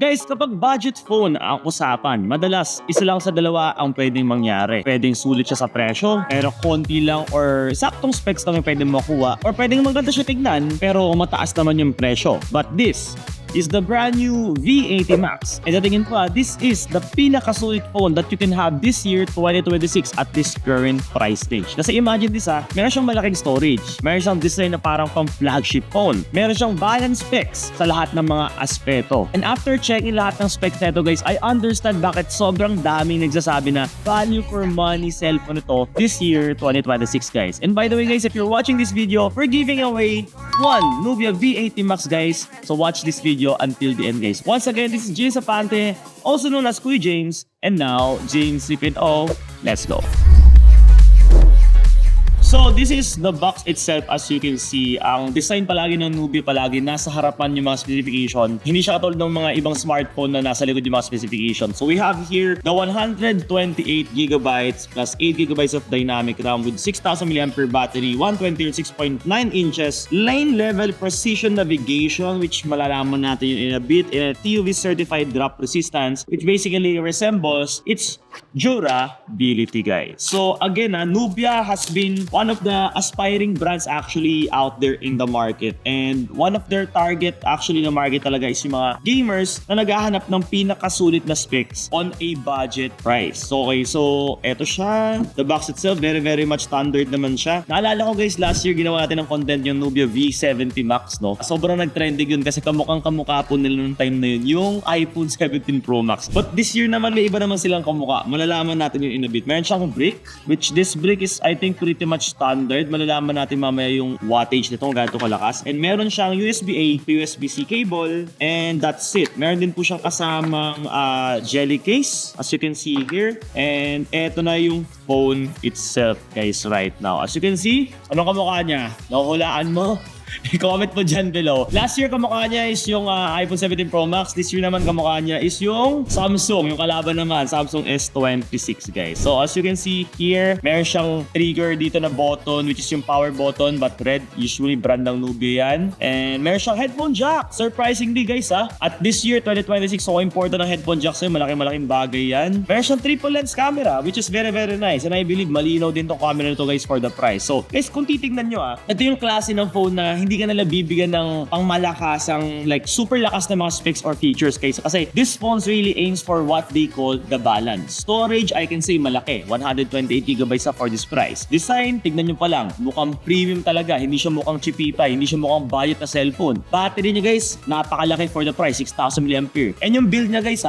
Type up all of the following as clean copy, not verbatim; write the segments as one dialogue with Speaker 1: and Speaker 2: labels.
Speaker 1: Guys, kapag budget phone ang usapan, madalas isa lang sa dalawa ang pwedeng mangyari. Pwedeng sulit siya sa presyo, pero konti lang or saktong specs lang yung pwedeng makuha, or pwedeng maganda siya tignan, pero mataas naman yung presyo. But this is the brand new V80 Max. And tingin ko, this is the pinakasulit phone that you can have this year 2026 at this current price range. Kasi imagine this meron siyang malaking storage, meron siyang design na parang pang flagship phone, meron siyang balanced specs sa lahat ng mga aspeto. And after checking lahat ng specs nito guys, I understand bakit sobrang daming nagsasabi na value for money cellphone ito this year 2026 guys. And by the way guys, if you're watching this video, we're giving away one Nubia V80 Max guys. So watch this video until the end guys. Once again, this is James Afante, also known as Kuya James, and now James 3.0. Let's go. So this is the box itself. As you can see, ang design palagi ng Nubia palagi nasa harapan yung mga specification. Hindi siya katulad ng mga ibang smartphone na nasa likod yung mga specification. So we have here the 128GB plus 8GB of dynamic RAM with 6,000 mAh battery, 120 or 6.9 inches, lane level precision navigation, which malalaman natin yun in a bit, in a TUV certified drop resistance, which basically resembles its durability guys. So again, Nubia has been one of the aspiring brands actually out there in the market, and one of their target actually na market talaga is yung mga gamers na naghahanap ng pinakasulit na specs on a budget price. So okay, so eto siya. The box itself, very much standard naman siya. Naalala ko guys, last year ginawa natin ng content yung Nubia V70 Max, no? Sobrang nag-trending yun kasi kamukha po nila nung time na yun, yung iPhone 17 Pro Max. But this year naman, may iba naman silang kamukha. Malalaman natin yun in a bit. Meron siyang brick, which this brick is I think pretty much standard. Malalaman natin mamaya yung wattage nito kung gaano kalakas. And meron siyang USB-A to USB-C cable, and that's it. Meron din po siyang kasamang jelly case, as you can see here. And eto na yung phone itself guys right now. As you can see, anong kamukha niya? Nakuhulaan mo? I-comment mo dyan below. Last year kamukha niya is yung iPhone 17 Pro Max. This year naman kamukha niya is yung Samsung. Yung kalaban naman, Samsung S26 guys. So as you can see here, meron siyang trigger dito na button, which is yung power button, but red. Usually brand ng Nubia yan. And meron siyang headphone jack. Surprisingly guys At this year 2026, so important ang headphone jack sa'yo. Malaking bagay yan. Meron siyang triple lens camera, which is very nice. And I believe malinaw din tong camera nito guys for the price. So guys, kung titignan nyo ito yung klase ng phone na hindi ka nila bibigyan ng pangmalakasang like super lakas na mga specs or features kasi this phones really aims for what they call the balance. Storage, I can say malaki, 128GB for this price. Design, tignan nyo pa lang, mukhang premium talaga, hindi siya mukhang chipipay, hindi siya mukhang budget na cellphone. Battery niya guys, napakalaki for the price, 6,000 mAh. And yung build niya guys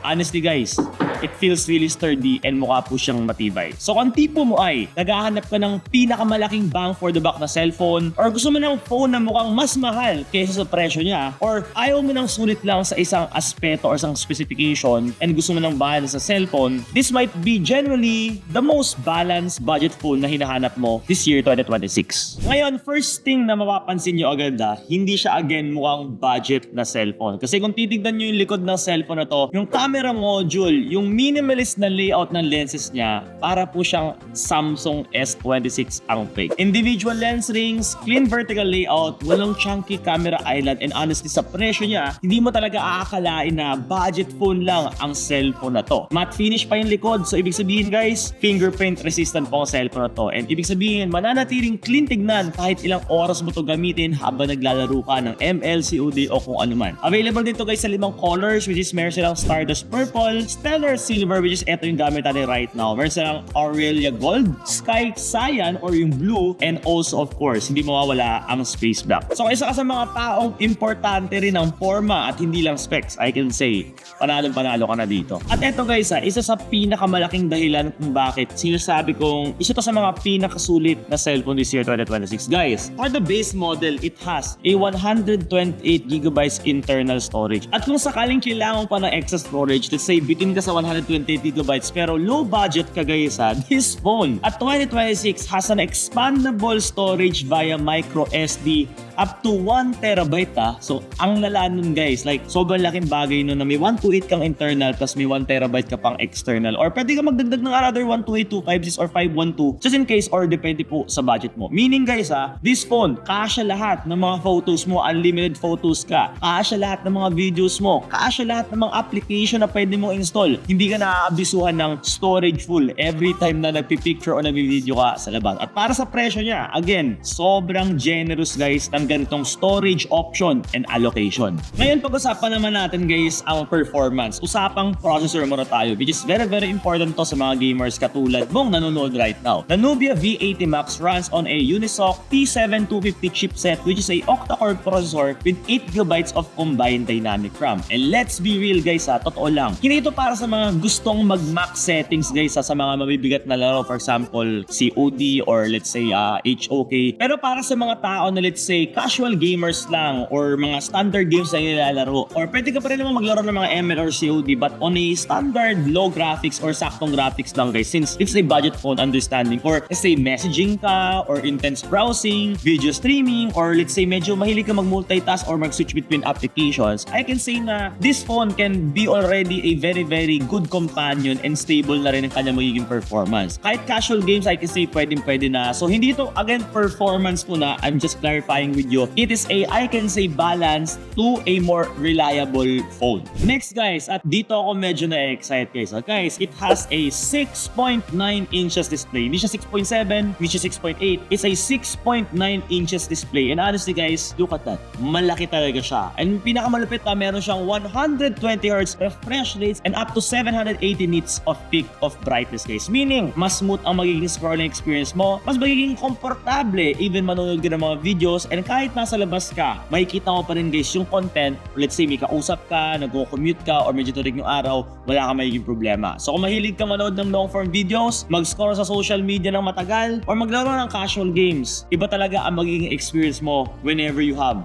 Speaker 1: honestly guys, it feels really sturdy and mukha po siyang matibay. So kung tipo mo ay naghahanap ka ng pinakamalaking bang for the buck na cellphone, or gusto mo ng phone na mukhang mas mahal kaysa sa presyo niya, or ayaw mo ng sulit lang sa isang aspeto or isang specification and gusto mo ng balance sa cellphone, this might be generally the most balanced budget phone na hinahanap mo this year 2026. Ngayon, first thing na mapapansin nyo agad hindi siya again mukhang budget na cellphone. Kasi kung titignan nyo yung likod ng cellphone na to, yung camera module, yung minimalist na layout ng lenses niya, para po siyang Samsung S26 ang fake. Individual lens rings, clean vertical layout, walang chunky camera island, and honestly sa presyo niya, hindi mo talaga aakalain na budget phone lang ang cellphone na to. Matte finish pa yung likod, so ibig sabihin guys, fingerprint resistant po ang cellphone na to. And ibig sabihin, mananatiling clean tignan kahit ilang oras mo to gamitin habang naglalaro ka ng ML, COD o kung ano man. Available din to guys sa 5 colors, which is meron silang Stardust Purple, Stellar Silver, which is eto yung gamit natin right now. Meron silang Aurelia Gold, Sky Cyan or yung blue, and also of course, hindi mawawala ang Space Black. So isa ka sa mga taong importante rin ang forma at hindi lang specs, I can say, panalo ka na dito. At eto guys, isa sa pinakamalaking dahilan kung bakit sinasabi kong isa to sa mga pinakasulit na cellphone this year 2026. Guys, for the base model, it has a 128GB internal storage. At kung sakaling kailangan pa ng extra storage, let's say bitin ka sa 128GB. Pero low budget ka guys ha, this phone at 2026 has an expandable storage via micro SD up to 1TB ha. So, ang lala nun guys, like, sobrang laking bagay nun na may 128 kang internal plus may 1TB ka pang external. Or pwede ka magdagdag ng another 128, 256 or 512 just in case or depende po sa budget mo. Meaning guys ha, this phone, kasya lahat ng mga photos mo, unlimited photos ka, kasya lahat ng mga videos mo, kasya lahat ng mga application na pwede mo install. Hindi ka naaabisuhan ng storage full every time na nagpipicture o nagbi-video ka sa labas. At para sa presyo niya, again, sobrang generous guys ng ganitong storage option and allocation. Ngayon pag-usapan naman natin guys ang performance. Usapang processor muna tayo, which is very important to sa mga gamers katulad mong nanonood right now. The Nubia V80 Max runs on a Unisoc T7-250 chipset which is a octa-core processor with 8GB of combined dynamic RAM. And let's be real guys ha, totoo lang. Hindi ito para sa mga gustong mag-max settings guys ha, sa mga mabibigat na laro, for example COD or let's say HOK. Pero para sa mga tao na let's say casual gamers lang or mga standard games na nilalaro, or pwede ka pa rin naman maglaro ng mga ML or COD but on a standard low graphics or saktong graphics lang guys, since it's a budget phone understanding, or let's say messaging ka or intense browsing, video streaming, or let's say medyo mahilig ka mag-multitask or mag-switch between applications, I can say na this phone can be already a very good companion and stable na rin ang kanyang magiging performance. Kahit casual games, I can say pwede na. So hindi ito again performance po na, I'm just clarifying with you. It is a, I can say, balance to a more reliable phone. Next guys, at dito ako medyo na-excite guys. So, guys, it has a 6.9 inches display. Hindi siya 6.7, which is 6.8. It's a 6.9 inches display. And honestly guys, look at that. Malaki talaga siya. And pinakamalupit pa, meron siyang 120Hz refresh rates and up to 780 nits of peak of brightness guys. Meaning, mas smooth ang magiging scrolling experience mo, mas magiging komportable even manonood ka ng mga videos, and kahit nasa labas ka, makikita mo pa rin guys yung content. Let's say may kausap ka, nag-commute ka, or medyo turig yung araw, wala ka magiging problema. So kung mahilig ka manood ng long form videos, mag-scroll sa social media ng matagal, or maglaro ng casual games, iba talaga ang magiging experience mo whenever you have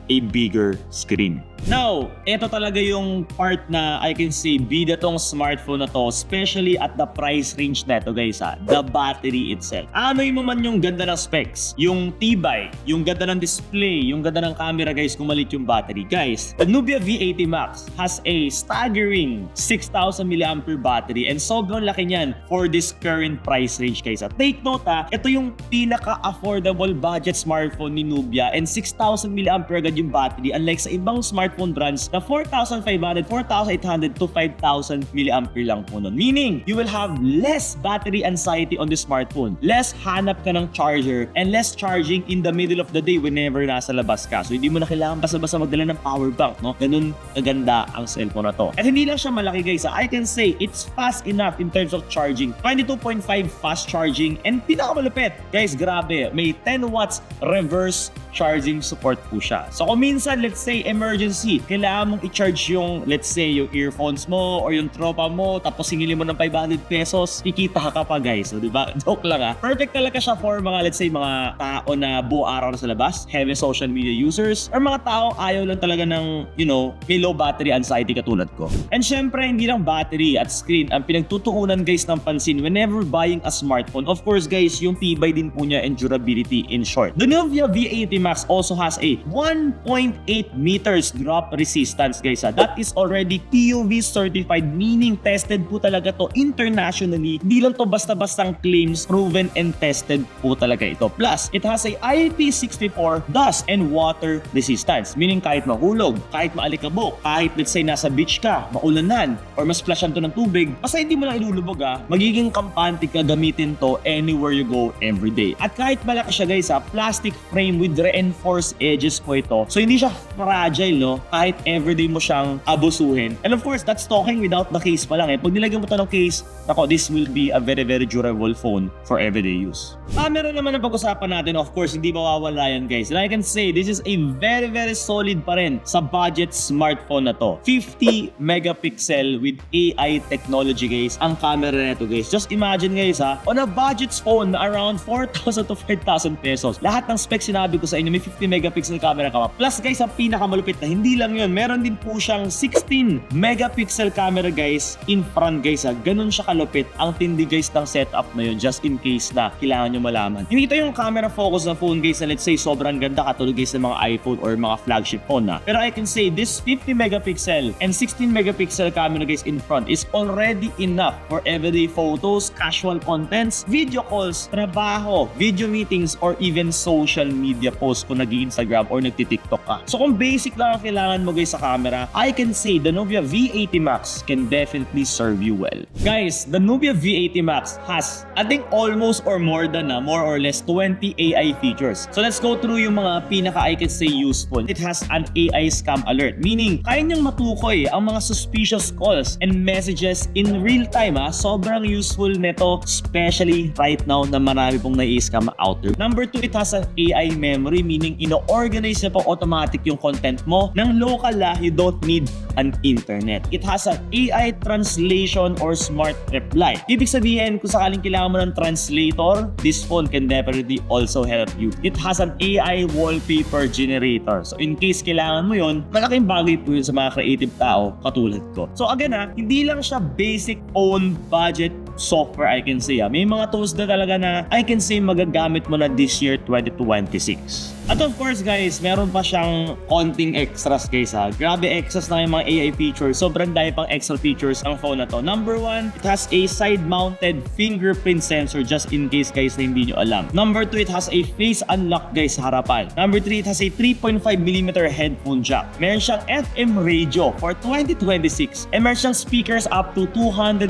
Speaker 1: a bigger screen. Now, ito talaga yung part na I can say bida tong smartphone na to, especially at the price range na ito guys ha, the battery itself. Ano mo man yung ganda ng specs, yung tibay, yung ganda ng display, yung ganda ng camera guys kung malit yung battery. Guys, the Nubia V80 Max has a staggering 6,000 mAh battery and sobrang laki niyan for this current price range guys. At take note ha, ito yung pinaka-affordable budget smartphone ni Nubia and 6,000 mAh agad yung battery, unlike sa ibang smartphone brands na 4,500, 4,800 to 5,000 mAh lang po nun. Meaning, you will have less battery anxiety on this smartphone. Less hanap ka ng charger and less charging in the middle of the day whenever nasa labas ka. So, hindi mo na kailangan basta-basta magdala ng power bank, no? Ganun kaganda ang cellphone na to. At hindi lang siya malaki guys. I can say it's fast enough in terms of charging. 22.5 fast charging and pinakamalupit. Guys, grabe. May 10 watts reverse charging support po siya. So kung minsan, let's say, emergency, kailangan mong i-charge yung, let's say, yung earphones mo or yung tropa mo, tapos singilin mo ng 500 pesos, kikita ka pa guys. So, diba? Joke lang ha. Perfect talaga siya for mga, let's say, mga tao na buong araw na sa labas, heavy social media users, or mga tao ayaw lang talaga ng, you know, may low battery anxiety katulad ko. And syempre, hindi lang battery at screen ang pinagtutuunan guys ng pansin whenever buying a smartphone. Of course guys, yung tibay din po niya and durability in short. The Nubia V80 Max also has a 1.8 meters drop resistance guys ha. That is already PUV certified, meaning tested po talaga to internationally. Hindi lang to basta-bastang claims, proven and tested po talaga ito. Plus, it has a IP64 dust and water resistance, meaning kahit mahulog, kahit maalikabok, kahit let's say nasa beach ka, maulanan, or mas splashan to ng tubig, basta hindi mo lang ilulubog ha, magiging kampante ka gamitin to anywhere you go every day. At kahit malaki siya guys ha, plastic frame with reinforced edges po ito. So hindi siya fragile no, kahit everyday mo siyang abusuhin. And of course, that's talking without the case pa lang eh. Pag nilagyan mo ito ng case, nako, this will be a very durable phone for everyday use. Camera naman ang pag-usapan natin, of course, hindi mawawala yan guys. And I can say, this is a very solid pa rin sa budget smartphone na to. 50 megapixel with AI technology guys, ang camera na ito guys. Just imagine guys ha, on a budget phone na around 4,000 to 5,000 pesos. Lahat ng specs sinabi ko sa inyo, may 50 megapixel camera ka pa. Plus guys, ang pinakamalupit na hindi lang yun, meron din po siyang 16 megapixel camera guys in front guys ha. Ganun siya kalupit. Ang tindi guys ng setup na yun just in case na kailangan nyo malaman. Hindi ito yung camera focus na phone guys na let's say sobrang ganda katulad guys ng mga iPhone or mga flagship phone na. Pero I can say this 50 megapixel and 16 megapixel camera guys in front is already enough for everyday photos, casual contents, video calls, trabaho, video meetings, or even social media posts kung nag-Instagram or nagti-TikTok ka. So kung basic lang ang kailangan mo guys sa camera, I can say the Nubia V80 Max can definitely serve you well. Guys, the Nubia V80 Max has, I think almost or more than more or less 20 AI features. So let's go through yung mga pinaka I can say useful. It has an AI scam alert, meaning kaya niyang matukoy ang mga suspicious calls and messages in real time ha. Sobrang useful nito, especially right now na marami pong nai-scam out there. Number 2, it has an AI memory, meaning ino-organize na po automatic yung content mo ng local you don't need an internet. It has an AI translation or smart reply. Ibig sabihin, kung sakaling kailangan mo ng translator, this phone can definitely also help you. It has an AI wallpaper generator. So in case kailangan mo yun, malaking bagay po yun sa mga creative tao katulad ko. So again hindi lang siya basic phone budget software I can say. May mga tools na talaga na I can say magagamit mo na this year 2026. At of course guys, meron pa siyang konting extras guys Grabe extras na yung mga AI features. Sobrang dami pang extra features ang phone na to. Number 1, it has a side-mounted fingerprint sensor just in case guys na hindi nyo alam. Number 2, it has a face unlock guys sa harapan. Number 3, it has a 3.5mm headphone jack. Meron siyang FM radio for 2026. And meron siyang speakers up to 200%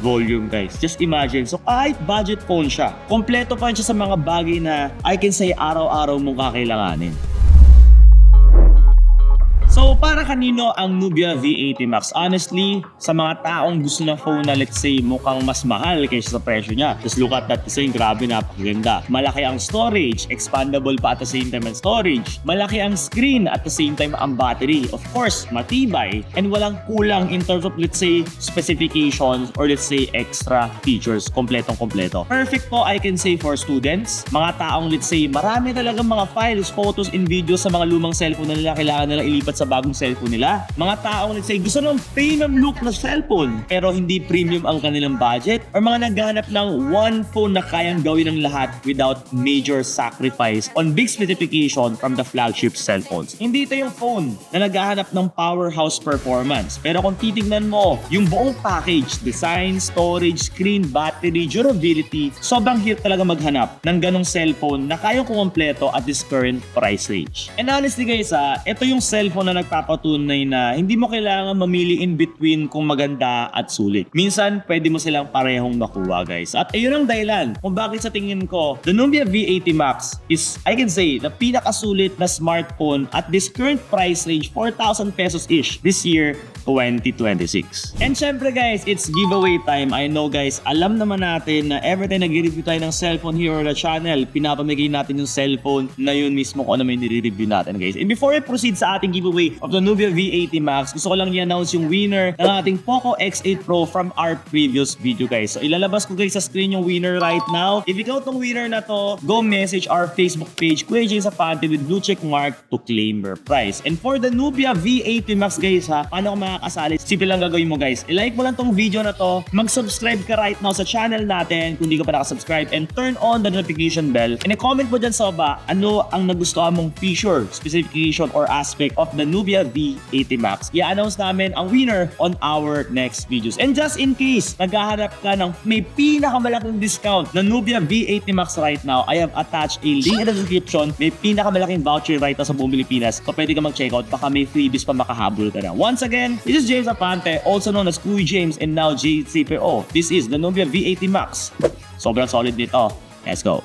Speaker 1: volume guys. Just imagine. So kahit budget phone siya, kompleto pa siya sa mga bagay na I can say araw-araw mong kakailanganin. So, para kanino ang Nubia V80 Max? Honestly, sa mga taong gusto ng phone na let's say mukhang mas mahal kaysa sa presyo niya. Just look at that design, grabe, napakaganda. Malaki ang storage, expandable pa at the same time ang storage. Malaki ang screen at the same time ang battery. Of course, matibay and walang kulang in terms of let's say specifications or let's say extra features. Kompletong-kompleto. Perfect po I can say for students, mga taong let's say marami talagang mga files, photos and videos sa mga lumang cellphone na nila kailangan nila ilipat sa bagong cellphone nila. Mga taong let's say gusto ng premium look na cellphone pero hindi premium ang kanilang budget, or mga naghahanap ng one phone na kayang gawin ng lahat without major sacrifice on big specification from the flagship cellphones. Hindi ito yung phone na naghahanap ng powerhouse performance, pero kung titignan mo yung buong package, design, storage, screen, battery, durability, sobrang hirap talaga maghanap ng ganong cellphone na kayang kumpleto at this current price range. And honestly guys ito yung cellphone na nagpapatunay na hindi mo kailangan mamili in between kung maganda at sulit. Minsan, pwede mo silang parehong makuha guys. At ayun ang dahilan kung bakit sa tingin ko, the Nubia V80 Max is, I can say, the pinakasulit na smartphone at this current price range, 4,000 pesos-ish this year, 2026. And syempre guys, it's giveaway time. I know guys, alam naman natin na every time nag-review tayo ng cellphone here on the channel, pinapamigay natin yung cellphone na yun mismo kung ano may nire-review natin guys. And before I proceed sa ating giveaway of the Nubia V80 Max, gusto ko lang i-announce yung winner ng ating Poco X8 Pro from our previous video guys. So ilalabas ko guys sa screen yung winner right now. If ikaw tong winner na to, go message our Facebook page, Kuya James Afante with blue check mark to claim your prize. And for the Nubia V80 Max guys paano ka makakasali? Simple lang gagawin mo guys. I-like mo lang tong video na to, mag-subscribe ka right now sa channel natin kung di ka pa nakasubscribe, and turn on the notification bell. And i-comment mo dyan sa baba ano ang nagustuhan mong feature, specification, or aspect of the Nubia V80 Max. I-announce namin ang winner on our next videos. And just in case naghahanap ka ng may pinakamalaking discount na Nubia V80 Max right now, I have attached a link in the description. May pinakamalaking voucher right now sa buong Pilipinas. So pwede ka mag-checkout, baka may freebies pa makahabol ka na. Once again, this is James Afante, also known as Kuya James and now JCPO. This is the Nubia V80 Max. Sobrang solid nito. Let's go.